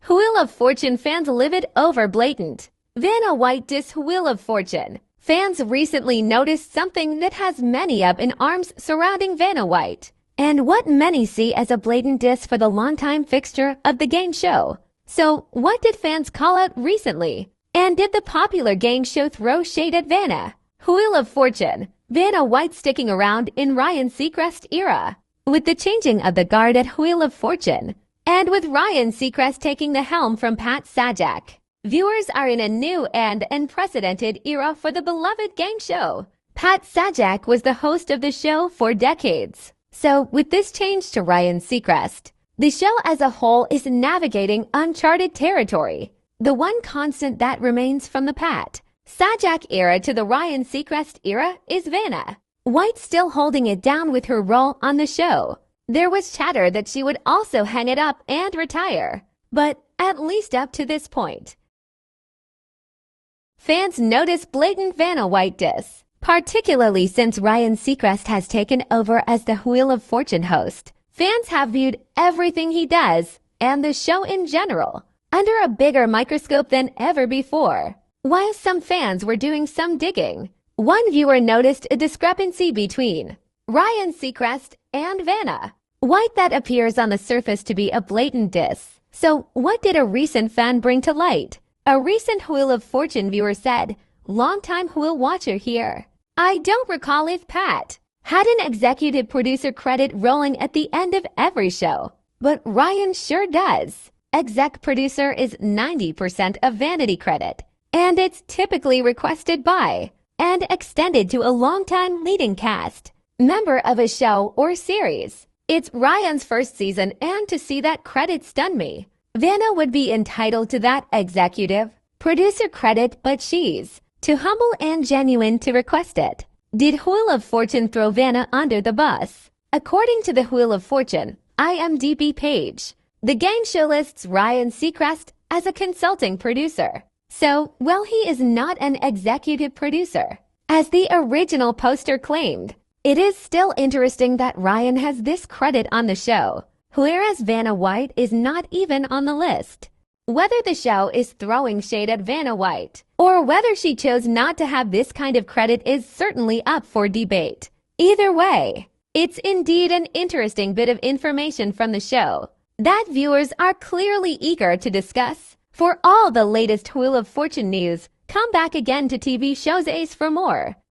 Wheel of Fortune fans livid over blatant Vanna White diss Wheel of Fortune. Fans recently noticed something that has many up in arms surrounding Vanna White, and what many see as a blatant diss for the longtime fixture of the game show. So, what did fans call out recently? And did the popular game show throw shade at Vanna? Wheel of Fortune. Vanna White sticking around in Ryan Seacrest era. With the changing of the guard at Wheel of Fortune, and with Ryan Seacrest taking the helm from Pat Sajak, viewers are in a new and unprecedented era for the beloved game show. Pat Sajak was the host of the show for decades. So, with this change to Ryan Seacrest, the show as a whole is navigating uncharted territory. The one constant that remains from the Pat Sajak era to the Ryan Seacrest era is Vanna White still holding it down with her role on the show. There was chatter that she would also hang it up and retire, but at least up to this point. Fans notice blatant Vanna White diss, particularly since Ryan Seacrest has taken over as the Wheel of Fortune host. Fans have viewed everything he does, and the show in general, under a bigger microscope than ever before. While some fans were doing some digging, one viewer noticed a discrepancy between Ryan Seacrest and Vanna White that appears on the surface to be a blatant diss. So, what did a recent fan bring to light? A recent Wheel of Fortune viewer said, "Longtime Wheel watcher here. I don't recall if Pat had an executive producer credit rolling at the end of every show, but Ryan sure does. Exec producer is 90% of vanity credit, and it's typically requested by and extended to a longtime leading cast member of a show or series. It's Ryan's first season, and to see that credit stunned me. Vanna would be entitled to that executive producer credit, but she's too humble and genuine to request it." Did Wheel of Fortune throw Vanna under the bus? According to the Wheel of Fortune IMDb page, the game show lists Ryan Seacrest as a consulting producer. So, while he is not an executive producer, as the original poster claimed, it is still interesting that Ryan has this credit on the show, whereas Vanna White is not even on the list. Whether the show is throwing shade at Vanna White, or whether she chose not to have this kind of credit is certainly up for debate. Either way, it's indeed an interesting bit of information from the show that viewers are clearly eager to discuss. For all the latest Wheel of Fortune news, come back again to TV Shows Ace for more.